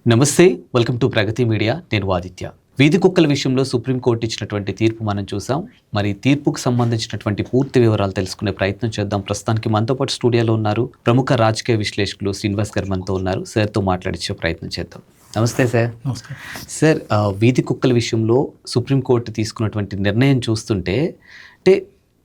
నమస్తే, welcome to Pragathi media. నేను ఆదిత్య. వీధి కుక్కల విషయంలో సుప్రీంకోర్టు ఇచ్చినటువంటి తీర్పు మనం చూసాం. మరి తీర్పుకు సంబంధించినటువంటి పూర్తి వివరాలు తెలుసుకునే ప్రయత్నం చేద్దాం. ప్రస్తుతానికి మనతో పాటు స్టూడియోలో ఉన్నారు ప్రముఖ రాజకీయ విశ్లేషకులు శ్రీనివాస్ గారు మనతో ఉన్నారు. సార్తో మాట్లాడించే ప్రయత్నం చేద్దాం. నమస్తే సార్. నమస్కారం సార్, వీధి కుక్కల విషయంలో సుప్రీంకోర్టు తీసుకున్నటువంటి నిర్ణయం చూస్తుంటే అంటే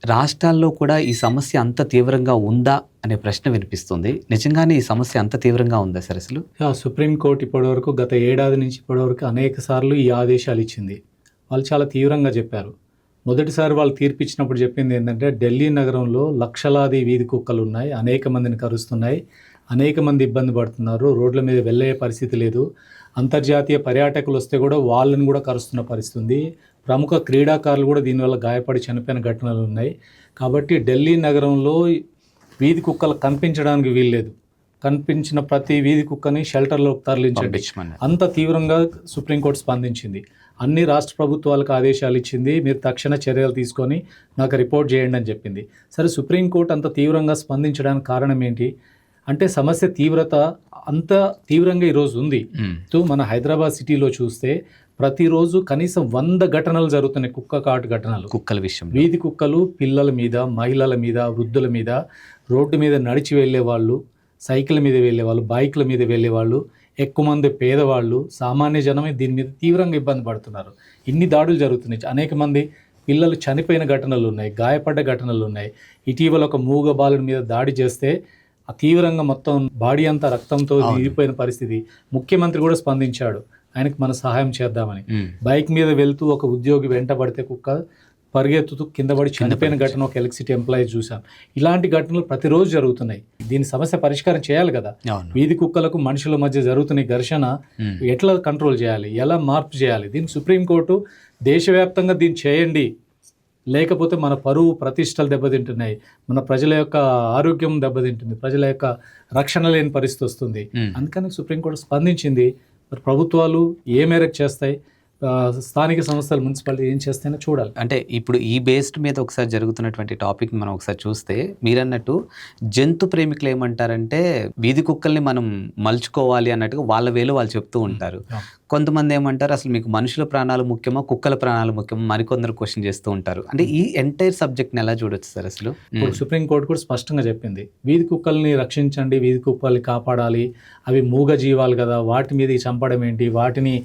రాష్ట్రాల్లో కూడా ఈ సమస్య అంత తీవ్రంగా ఉందా అనే ప్రశ్న వినిపిస్తుంది. నిజంగానే ఈ సమస్య అంత తీవ్రంగా ఉందా సార్ అసలు? సుప్రీంకోర్టు ఇప్పటివరకు గత ఏడాది నుంచి ఇప్పటివరకు అనేక సార్లు ఈ ఆదేశాలు ఇచ్చింది. వాళ్ళు చాలా తీవ్రంగా చెప్పారు. మొదటిసారి వాళ్ళు తీర్పు ఇచ్చినప్పుడు చెప్పింది ఏంటంటే, ఢిల్లీ నగరంలో లక్షలాది వీధి కుక్కలు ఉన్నాయి, అనేక మందిని కరుస్తున్నాయి, అనేక మంది ఇబ్బంది పడుతున్నారు, రోడ్ల మీద వెళ్ళే పరిస్థితి లేదు, అంతర్జాతీయ పర్యాటకులు వస్తే కూడా వాళ్ళని కూడా కరుస్తున్న పరిస్థితి ఉంది, ప్రముఖ క్రీడాకారులు కూడా దీనివల్ల గాయపడి చనిపోయిన ఘటనలు ఉన్నాయి. కాబట్టి ఢిల్లీ నగరంలో వీధి కుక్కలు కనిపించడానికి వీల్లేదు, కనిపించిన ప్రతి వీధి కుక్కని షెల్టర్లోకి తరలించండి. అంత తీవ్రంగా సుప్రీంకోర్టు స్పందించింది. అన్ని రాష్ట్ర ప్రభుత్వాలకు ఆదేశాలు ఇచ్చింది, మీరు తక్షణ చర్యలు తీసుకొని నాకు రిపోర్ట్ చేయండి అని చెప్పింది. సరే, సుప్రీంకోర్టు అంత తీవ్రంగా స్పందించడానికి కారణం ఏంటి అంటే, సమస్య తీవ్రత అంత తీవ్రంగా ఈరోజు ఉంది. మన హైదరాబాద్ సిటీలో చూస్తే ప్రతిరోజు కనీసం 100 ఘటనలు జరుగుతున్నాయి, కుక్క కాటు ఘటనలు. కుక్కల విషయం, వీధి కుక్కలు పిల్లల మీద, మహిళల మీద, వృద్ధుల మీద, రోడ్డు మీద నడిచి వెళ్ళే వాళ్ళు, సైకిల్ మీద వెళ్ళేవాళ్ళు, బైక్ల మీద వెళ్ళేవాళ్ళు, ఎక్కువ మంది పేదవాళ్ళు, సామాన్య జనమే దీని మీద తీవ్రంగా ఇబ్బంది పడుతున్నారు. ఇన్ని దాడులు జరుగుతున్నాయి, అనేక మంది పిల్లలు చనిపోయిన ఘటనలు ఉన్నాయి, గాయపడ్డ ఘటనలు ఉన్నాయి. ఇటీవల ఒక మూగ బాలుడి మీద దాడి చేస్తే తీవ్రంగా మొత్తం బాడీ అంతా రక్తంతో నిండిపోయిన పరిస్థితి. ముఖ్యమంత్రి కూడా స్పందించాడు, ఆయనకు మన సహాయం చేద్దామని. బైక్ మీద వెళ్తూ ఒక ఉద్యోగి వెంటబడితే కుక్క పరిగెత్తుతూ కింద పడి చనిపోయిన ఘటన ఒక ఎలక్ట్రిసిటీ ఎంప్లాయీ చూసాం. ఇలాంటి ఘటనలు ప్రతిరోజు జరుగుతున్నాయి. దీని సమస్య పరిష్కారం చేయాలి కదా. వీధి కుక్కలకు మనుషుల మధ్య జరుగుతున్న ఘర్షణ ఎట్లా కంట్రోల్ చేయాలి, ఎలా మార్పు చేయాలి, దీనికి సుప్రీంకోర్టు దేశవ్యాప్తంగా దీన్ని చేయండి, లేకపోతే మన పరువు ప్రతిష్టలు దెబ్బతింటున్నాయి, మన ప్రజల యొక్క ఆరోగ్యం దెబ్బతింటుంది, ప్రజల యొక్క రక్షణ లేని పరిస్థితి వస్తుంది. అందుకని సుప్రీంకోర్టు స్పందించింది. మరి ప్రభుత్వాలు ఏ మేరకు చేస్తాయి, స్థానిక సంస్థలు, మున్సిపాలిటీ ఏం చేస్తాయో చూడాలి. అంటే ఇప్పుడు ఈ బేస్డ్ మీద ఒకసారి జరుగుతున్నటువంటి టాపిక్ మనం ఒకసారి చూస్తే, మీరన్నట్టు జంతు ప్రేమికులు ఏమంటారంటే వీధి కుక్కల్ని మనం మలుచుకోవాలి అన్నట్టుగా వాళ్ళ వేలు వాళ్ళు చెప్తూ ఉంటారు. కొంతమంది ఏమంటారు, అసలు మీకు మనుషుల ప్రాణాలు ముఖ్యమా, కుక్కల ప్రాణాలు ముఖ్యమా, మరికొందరు క్వశ్చన్ చేస్తూ ఉంటారు. అంటే ఈ ఎంటైర్ సబ్జెక్ట్ని ఎలా చూడొచ్చు సార్ అసలు? ఇప్పుడు సుప్రీంకోర్టు కూడా స్పష్టంగా చెప్పింది, వీధి కుక్కల్ని రక్షించండి, వీధి కుక్కల్ని కాపాడాలి, అవి మూగ జీవాలు కదా, వాటి మీద చంపడం ఏంటి, వాటిని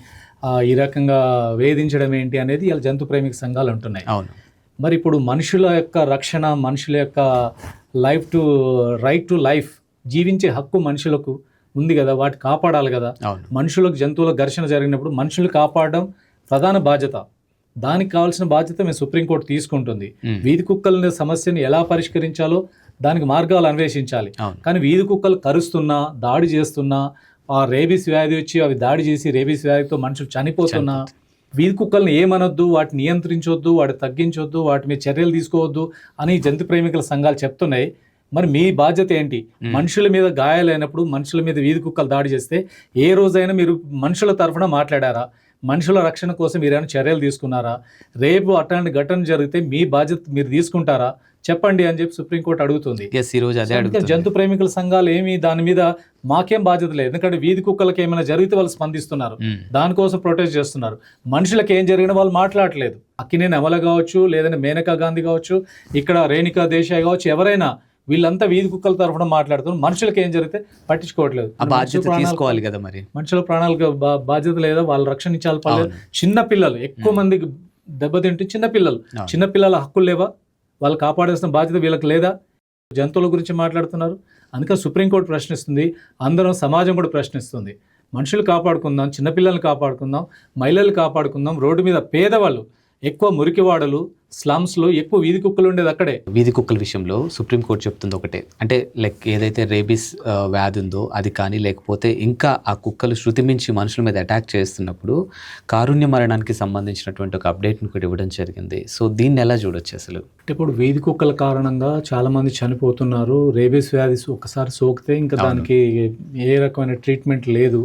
ఈ రకంగా వేధించడం ఏంటి అనేది ఇలా జంతు ప్రేమిక సంఘాలు అంటున్నాయి. అవును. మరి ఇప్పుడు మనుషుల యొక్క రక్షణ, మనుషుల యొక్క రైట్ టు లైఫ్, జీవించే హక్కు మనుషులకు ఉంది కదా, వాటి కాపాడాలి కదా. మనుషులకు జంతువుల ఘర్షణ జరిగినప్పుడు మనుషులు కాపాడడం ప్రధాన బాధ్యత. దానికి కావాల్సిన బాధ్యత మేము సుప్రీంకోర్టు తీసుకుంటుంది. వీధి కుక్కల సమస్యను ఎలా పరిష్కరించాలో దానికి మార్గాలు అన్వేషించాలి. కానీ వీధి కుక్కలు కరుస్తున్నా, దాడి చేస్తున్నా, ఆ రేబీస్ వ్యాధి వచ్చి అవి దాడి చేసి రేబీస్ వ్యాధితో మనుషులు చనిపోతున్నా, వీధి కుక్కల్ని ఏమనొద్దు, వాటిని నియంత్రించవద్దు, వాటిని తగ్గించవద్దు, వాటి మీద చర్యలు తీసుకోవద్దు అని జంతు ప్రేమికుల సంఘాలు చెప్తున్నాయి. మరి మీ బాధ్యత ఏంటి? మనుషుల మీద గాయాలైనప్పుడు, మనుషుల మీద వీధి కుక్కలు దాడి చేస్తే ఏ రోజైనా మీరు మనుషుల తరఫున మాట్లాడారా? మనుషుల రక్షణ కోసం మీరైనా చర్యలు తీసుకున్నారా? రేపు అట్లాంటి ఘటన జరిగితే మీ బాధ్యత మీరు తీసుకుంటారా? చెప్పండి అని చెప్పి సుప్రీంకోర్టు అడుగుతుంది. జంతు ప్రేమికుల సంఘాలు ఏమి దాని మీద మాకేం బాధ్యత లేదు, ఎందుకంటే వీధి కుక్కలకి ఏమైనా జరిగితే వాళ్ళు స్పందిస్తున్నారు, దానికోసం ప్రొటెస్ట్ చేస్తున్నారు. మనుషులకు ఏం జరిగినా వాళ్ళు మాట్లాడలేదు. అక్కినేని అమల కావచ్చు, లేదంటే మేనకా గాంధీ కావచ్చు, ఇక్కడ రేణుకా దేశాయ్ కావచ్చు, ఎవరైనా వీళ్ళంతా వీధి కుక్కల తరఫున మాట్లాడుతున్నారు. మనుషులకు ఏం జరిగితే పట్టించుకోవట్లేదు. తీసుకోవాలి కదా, మరి మనుషుల ప్రాణాలకు బాధ్యత లేదా, వాళ్ళు రక్షణ ఇచ్చాలి. చిన్న పిల్లలు ఎక్కువ మందికి దెబ్బతింటే చిన్నపిల్లల హక్కులు లేవా? వాళ్ళు కాపాడాల్సిన బాధ్యత వీళ్ళకి లేదా? జంతువుల గురించి మాట్లాడుతున్నారు. అందుకని సుప్రీంకోర్టు ప్రశ్నిస్తుంది, అందరం సమాజం కూడా ప్రశ్నిస్తుంది. మనుషులు కాపాడుకుందాం, చిన్నపిల్లల్ని కాపాడుకుందాం, మహిళలు కాపాడుకుందాం. రోడ్డు మీద పేదవాళ్ళు, ఎక్కువ మురికివాడలు, స్లమ్స్లో ఎక్కువ వీధి కుక్కలు ఉండేది అక్కడే. వీధి కుక్కల విషయంలో సుప్రీంకోర్టు చెప్తుంది ఒకటే, అంటే ఏదైతే రేబీస్ వ్యాధి ఉందో అది కానీ, లేకపోతే ఇంకా ఆ కుక్కలు శృతి మించి మనుషుల మీద అటాక్ చేస్తున్నప్పుడు కారుణ్య మరణానికి సంబంధించినటువంటి ఒక అప్డేట్ని కూడా ఇవ్వడం జరిగింది. సో దీన్ని ఎలా చూడొచ్చు అసలు? ఇప్పుడు వీధి కుక్కల కారణంగా చాలామంది చనిపోతున్నారు. రేబీస్ వ్యాధి ఒకసారి సోకితే ఇంకా దానికి ఏ రకమైన ట్రీట్మెంట్ లేదు.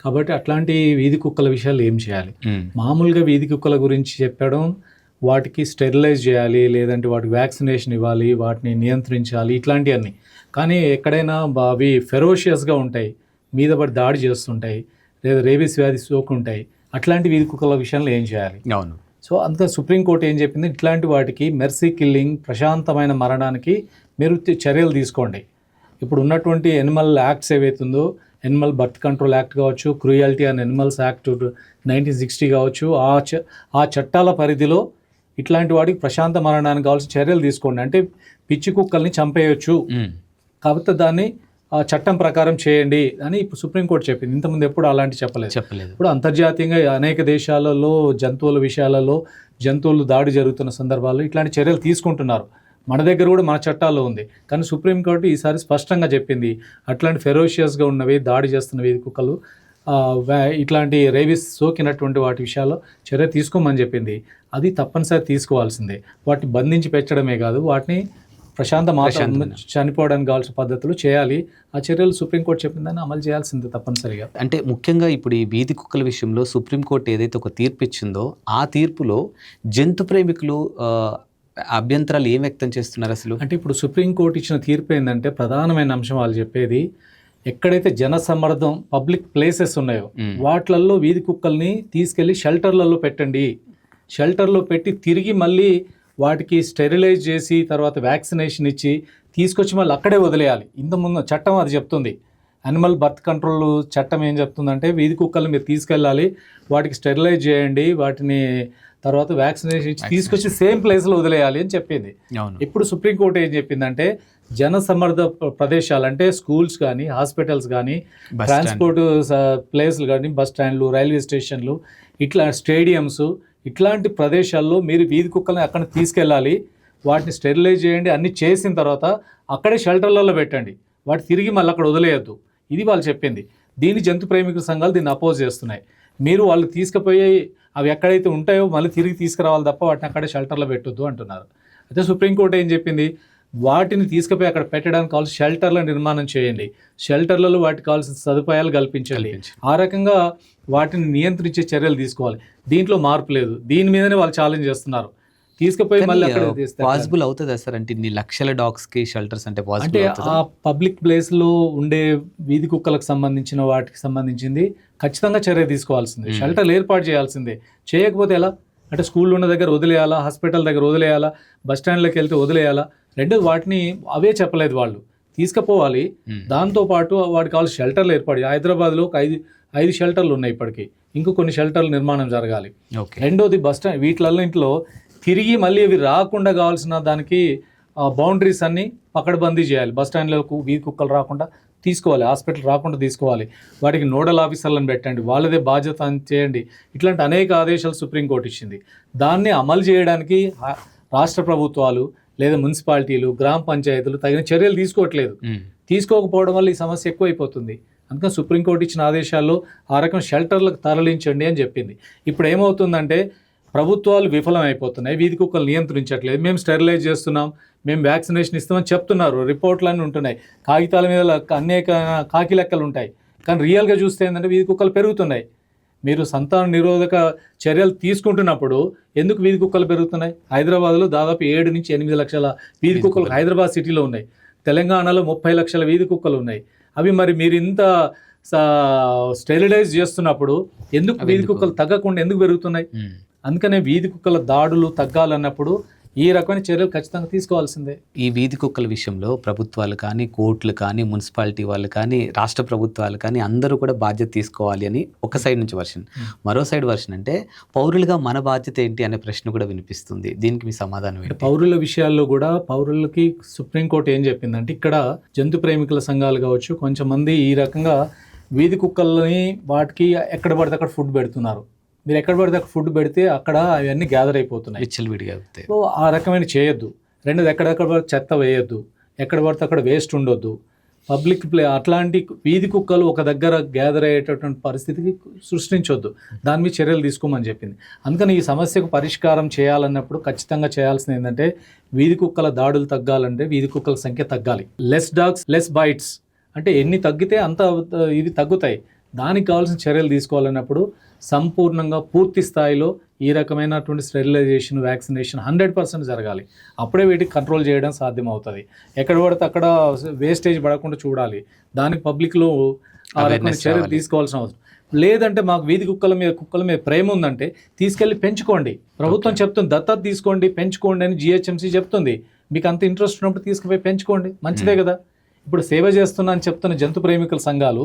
కాబట్టి అట్లాంటి వీధి కుక్కల విషయాలు ఏం చేయాలి? మామూలుగా వీధి కుక్కల గురించి చెప్పడం, వాటికి స్టెరిలైజ్ చేయాలి, లేదంటే వాటికి వ్యాక్సినేషన్ ఇవ్వాలి, వాటిని నియంత్రించాలి, ఇట్లాంటివన్నీ. కానీ ఎక్కడైనా అవి ఫెరోషియస్గా ఉంటాయి, మీద పడి దాడి చేస్తుంటాయి, లేదా రేబీస్ వ్యాధి సోకుంటాయి, అట్లాంటి వీధి కుక్కల విషయంలో ఏం చేయాలి? అవును. సో అందుకే సుప్రీంకోర్టు ఏం చెప్పింది, ఇట్లాంటి వాటికి మెర్సీ కిల్లింగ్, ప్రశాంతమైన మరణానికి మీరు చర్యలు తీసుకోండి. ఇప్పుడు ఉన్నటువంటి ఎనిమల్ యాక్ట్స్ ఏవైతుందో, ఎనిమల్ బర్త్ కంట్రోల్ యాక్ట్ కావచ్చు, క్రూయల్టీ అండ్ ఎనిమల్స్ యాక్ట్ 1960 కావచ్చు, ఆ చట్టాల పరిధిలో ఇట్లాంటి వాటికి ప్రశాంత మరణానికి కావాల్సిన చర్యలు తీసుకోండి. అంటే పిచ్చి కుక్కల్ని చంపేయచ్చు, కాబట్టి దాన్ని చట్టం ప్రకారం చేయండి అని ఇప్పుడు సుప్రీంకోర్టు చెప్పింది. ఇంతకుముందు ఎప్పుడు అలాంటి చెప్పలేదు. ఇప్పుడు అంతర్జాతీయంగా అనేక దేశాలలో జంతువుల విషయాలలో, జంతువులు దాడి జరుగుతున్న సందర్భాల్లో ఇట్లాంటి చర్యలు తీసుకుంటున్నారు. మన దగ్గర కూడా మన చట్టాల్లో ఉంది. కానీ సుప్రీంకోర్టు ఈసారి స్పష్టంగా చెప్పింది, అట్లాంటి ఫెరోషియస్గా ఉన్నవి, దాడి చేస్తున్న వీధి కుక్కలు, ఇట్లాంటి రేబీస్ సోకినటువంటి వాటి విషయాల్లో చర్య తీసుకోమని చెప్పింది. అది తప్పనిసరి తీసుకోవాల్సిందే. వాటిని బంధించి పెట్టడమే కాదు, వాటిని ప్రశాంత చనిపోవడానికి కావాల్సిన పద్ధతులు చేయాలి. ఆ చర్యలు సుప్రీంకోర్టు చెప్పిందని అమలు చేయాల్సిందే తప్పనిసరిగా. అంటే ముఖ్యంగా ఇప్పుడు ఈ వీధి కుక్కల విషయంలో సుప్రీంకోర్టు ఏదైతే ఒక తీర్పు ఇచ్చిందో, ఆ తీర్పులో జంతు ప్రేమికులు అభ్యంతరాలు ఏం వ్యక్తం చేస్తున్నారు అసలు? అంటే ఇప్పుడు సుప్రీంకోర్టు ఇచ్చిన తీర్పు ఏంటంటే, ప్రధానమైన అంశం వాళ్ళు చెప్పేది, ఎక్కడైతే జనసమ్మర్దం పబ్లిక్ ప్లేసెస్ ఉన్నాయో వాటిలలో వీధి కుక్కల్ని తీసుకెళ్ళి షెల్టర్లలో పెట్టండి. షెల్టర్లో పెట్టి తిరిగి మళ్ళీ వాటికి స్టెరిలైజ్ చేసి తర్వాత వ్యాక్సినేషన్ ఇచ్చి తీసుకొచ్చి మళ్ళీ అక్కడే వదిలేయాలి. ఇంతకుముందు చట్టం అది చెప్తుంది. యానిమల్ బర్త్ కంట్రోల్ చట్టం ఏం చెప్తుందంటే, వీధి కుక్కల్ని మీరు తీసుకెళ్ళాలి, వాటికి స్టెరిలైజ్ చేయండి, వాటిని తర్వాత వ్యాక్సినేషన్ ఇచ్చి తీసుకొచ్చి సేమ్ ప్లేస్లో వదిలేయాలి అని చెప్పింది. ఇప్పుడు సుప్రీంకోర్టు ఏం చెప్పిందంటే, జనసమ్మర్ద ప్రదేశాలు అంటే స్కూల్స్ కానీ, హాస్పిటల్స్ కానీ, ట్రాన్స్పోర్ట్ ప్లేస్లు కానీ, బస్ స్టాండ్లు, రైల్వే స్టేషన్లు, ఇట్లా స్టేడియంస్, ఇట్లాంటి ప్రదేశాల్లో మీరు వీధి కుక్కల్ని అక్కడ తీసుకెళ్ళాలి, వాటిని స్టెరిలైజ్ చేయండి, అన్నీ చేసిన తర్వాత అక్కడే షెల్టర్లలో పెట్టండి, వాటి తిరిగి మళ్ళీ అక్కడ వదిలేయద్దు. ఇది వాళ్ళు చెప్పింది. దీన్ని జంతు ప్రేమికుల సంఘాలు దీన్ని అపోజ్ చేస్తున్నాయి. మీరు వాళ్ళు తీసుకుపోయి అవి ఎక్కడైతే ఉంటాయో మళ్ళీ తిరిగి తీసుకురావాలి తప్ప వాటిని అక్కడే షెల్టర్లో పెట్టొద్దు అంటున్నారు. అయితే సుప్రీంకోర్టు ఏం చెప్పింది, వాటిని తీసుకుపోయి అక్కడ పెట్టడానికి కావాల్సిన షెల్టర్ల నిర్మాణం చేయండి, షెల్టర్లలో వాటికి కావాల్సిన సదుపాయాలు కల్పించాలి, ఆ రకంగా వాటిని నియంత్రించే చర్యలు తీసుకోవాలి. దీంట్లో మార్పు లేదు. దీని మీదనే వాళ్ళు ఛాలెంజ్ చేస్తున్నారు. తీసుకుపోయి మళ్ళీ అక్కడ పాసిబుల్ అవుతుందా సార్? అంటే ఇన్ని లక్షల డాగ్స్ కి షెల్టర్స్ అంటే అంటే ఆ పబ్లిక్ ప్లేస్ లో ఉండే వీధి కుక్కలకు సంబంధించిన వాటికి సంబంధించింది ఖచ్చితంగా చర్య తీసుకోవాల్సిందే, షెల్టర్లు ఏర్పాటు చేయాల్సిందే. చేయకపోతే ఎలా? అంటే స్కూల్లో ఉన్న దగ్గర వదిలేయాలా, హాస్పిటల్ దగ్గర వదిలేయాలా, బస్ స్టాండ్లోకి వెళ్తే వదిలేయాలా? రెండోది వాటిని అవే చెప్పలేదు వాళ్ళు, తీసుకుపోవాలి. దాంతోపాటు వాటికి కావాల్సిన షెల్టర్లు ఏర్పాటు. హైదరాబాద్లో ఒక ఐదు షెల్టర్లు ఉన్నాయి ఇప్పటికీ, ఇంకో కొన్ని షెల్టర్లు నిర్మాణం జరగాలి. రెండోది బస్ స్టాండ్, వీటిల్లో తిరిగి మళ్ళీ అవి రాకుండా కావాల్సిన దానికి బౌండరీస్ అన్నీ పకడ్బందీ చేయాలి. బస్ స్టాండ్లకు వీధి కుక్కలు రాకుండా తీసుకోవాలి, హాస్పిటల్ రాకుండా తీసుకోవాలి, వాటికి నోడల్ ఆఫీసర్లను పెట్టండి, వాళ్ళదే బాధ్యత అని చేయండి. ఇట్లాంటి అనేక ఆదేశాలు సుప్రీంకోర్టు ఇచ్చింది. దాన్ని అమలు చేయడానికి రాష్ట్ర ప్రభుత్వాలు లేదా మున్సిపాలిటీలు, గ్రామ పంచాయతీలు తగిన చర్యలు తీసుకోవట్లేదు. తీసుకోకపోవడం వల్ల ఈ సమస్య ఎక్కువైపోతుంది. అందుకని సుప్రీంకోర్టు ఇచ్చిన ఆదేశాల్లో ఆ రకం షెల్టర్లకు తరలించండి అని చెప్పింది. ఇప్పుడు ఏమవుతుందంటే, ప్రభుత్వాలు విఫలమైపోతున్నాయి, వీధి కుక్కలు నియంత్రించట్లేదు. మేము స్టెరిలైజ్ చేస్తున్నాం, మేము వ్యాక్సినేషన్ ఇస్తామని చెప్తున్నారు, రిపోర్ట్లు అన్నీ ఉంటున్నాయి, కాగితాల మీద అనేక కాకి లెక్కలు ఉంటాయి. కానీ రియల్గా చూస్తే ఏంటంటే వీధి కుక్కలు పెరుగుతున్నాయి. మీరు సంతాన నిరోధక చర్యలు తీసుకుంటున్నప్పుడు ఎందుకు వీధి కుక్కలు పెరుగుతున్నాయి? హైదరాబాద్లో దాదాపు 7 నుంచి 8 లక్షల వీధి కుక్కలు హైదరాబాద్ సిటీలో ఉన్నాయి. తెలంగాణలో 30 లక్షల వీధి కుక్కలు ఉన్నాయి. అవి మరి మీరు ఇంత స్టెరిలైజ్ చేస్తున్నప్పుడు ఎందుకు వీధి కుక్కలు తగ్గకుండా ఎందుకు పెరుగుతున్నాయి? అందుకనే వీధి కుక్కల దాడులు తగ్గాలన్నప్పుడు ఈ రకమైన చర్యలు ఖచ్చితంగా తీసుకోవాల్సిందే. ఈ వీధి కుక్కల విషయంలో ప్రభుత్వాలు కానీ, కోర్టులు కానీ, మున్సిపాలిటీ వాళ్ళు కానీ, రాష్ట్ర ప్రభుత్వాలు కానీ అందరూ కూడా బాధ్యత తీసుకోవాలి అని ఒక సైడ్ నుంచి వర్షన్. మరో సైడ్ వర్షన్ అంటే పౌరులుగా మన బాధ్యత ఏంటి అనే ప్రశ్న కూడా వినిపిస్తుంది. దీనికి మీ సమాధానం ఏంటి? పౌరుల విషయాల్లో కూడా పౌరులకి సుప్రీంకోర్టు ఏం చెప్పిందంటే, ఇక్కడ జంతు ప్రేమికుల సంఘాలు కావచ్చు, కొంచెం మంది ఈ రకంగా వీధి కుక్కల్ని వాటికి ఎక్కడ పడితే అక్కడ ఫుడ్ పెడుతున్నారు. మీరు ఎక్కడ పడితే అక్కడ ఫుడ్ పెడితే అక్కడ అవన్నీ గ్యాదర్ అయిపోతున్నాయి, విచ్చలవిడిగా. సో ఆ రకమైన చేయొద్దు. రెండోది, ఎక్కడెక్కడ చెత్త వేయొద్దు, ఎక్కడ పడితే అక్కడ వేస్ట్ ఉండొద్దు. పబ్లిక్ అట్లాంటి వీధి కుక్కలు ఒక దగ్గర గ్యాదర్ అయ్యేటటువంటి పరిస్థితికి సృష్టించొద్దు. దాని మీద చర్యలు తీసుకోమని చెప్పింది. అందుకని ఈ సమస్యకు పరిష్కారం చేయాలన్నప్పుడు ఖచ్చితంగా చేయాల్సింది ఏంటంటే, వీధి కుక్కల దాడులు తగ్గాలంటే వీధి కుక్కల సంఖ్య తగ్గాలి. లెస్ డాగ్స్ లెస్ బైట్స్ అంటే ఎన్ని తగ్గితే అంత ఇవి తగ్గుతాయి. దానికి కావాల్సిన చర్యలు తీసుకోవాలన్నప్పుడు సంపూర్ణంగా పూర్తి స్థాయిలో ఈ రకమైనటువంటి స్టెరిలైజేషన్, వ్యాక్సినేషన్ 100% జరగాలి. అప్పుడే వీటికి కంట్రోల్ చేయడం సాధ్యమవుతుంది. ఎక్కడ పడితే అక్కడ వేస్టేజ్ పడకుండా చూడాలి. దానికి పబ్లిక్లో ఆ రకమైన చర్యలు తీసుకోవాల్సిన అవసరం. లేదంటే మాకు వీధి కుక్కల మీద ప్రేమ ఉందంటే తీసుకెళ్ళి పెంచుకోండి. ప్రభుత్వం చెప్తుంది దత్తత తీసుకోండి, పెంచుకోండి అని జిహెచ్ఎంసీ చెప్తుంది. మీకు అంత ఇంట్రెస్ట్ ఉన్నప్పుడు తీసుకుపోయి పెంచుకోండి, మంచిదే కదా. ఇప్పుడు సేవ చేస్తున్నా అని చెప్తున్న జంతు ప్రేమికుల సంఘాలు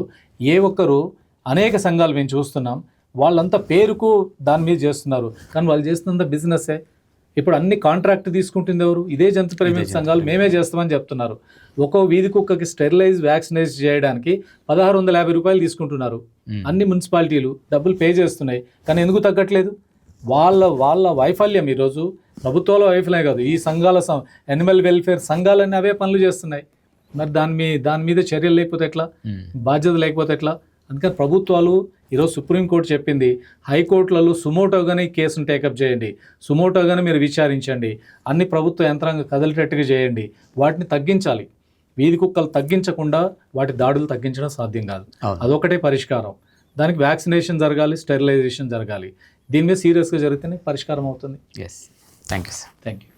ఏ ఒక్కరు, అనేక సంఘాలు మేము చూస్తున్నాం, వాళ్ళంతా పేరుకు దాని మీద చేస్తున్నారు, కానీ వాళ్ళు చేస్తున్నంత బిజినెస్సే. ఇప్పుడు అన్ని కాంట్రాక్ట్ తీసుకుంటుంది ఎవరు? ఇదే జంతు ప్రేమికుల సంఘాలు. మేమే చేస్తామని చెప్తున్నారు. ఒక్కో వీధి కుక్కకి స్టెరిలైజ్ వ్యాక్సినేట్ చేయడానికి 1650 రూపాయలు తీసుకుంటున్నారు. అన్ని మున్సిపాలిటీలు డబ్బులు పే చేస్తున్నాయి, కానీ ఎందుకు తగ్గట్లేదు? వాళ్ళ వైఫల్యం. ఈరోజు ప్రభుత్వాల వైఫల్యం కాదు, ఈ సంఘాల యానిమల్ వెల్ఫేర్ సంఘాలన్నీ అవే పనులు చేస్తున్నాయి. మరి దాని మీద చర్యలు లేకపోతే ఎట్లా, బాధ్యత లేకపోతే ఎట్లా? అందుకని ప్రభుత్వాలు ఈరోజు సుప్రీంకోర్టు చెప్పింది, హైకోర్టులలో సుమోటోగానే కేసును టేకప్ చేయండి, సుమోటోగానే మీరు విచారించండి, అన్ని ప్రభుత్వ యంత్రాంగం కదిలేటట్టుగా చేయండి, వాటిని తగ్గించాలి. వీధి కుక్కలు తగ్గించకుండా వాటి దాడులు తగ్గించడం సాధ్యం కాదు. అదొకటే పరిష్కారం. దానికి వ్యాక్సినేషన్ జరగాలి, స్టెరిలైజేషన్ జరగాలి. దీని మీద సీరియస్గా జరిగితేనే పరిష్కారం అవుతుంది. Yes, thank you sir. Thank you.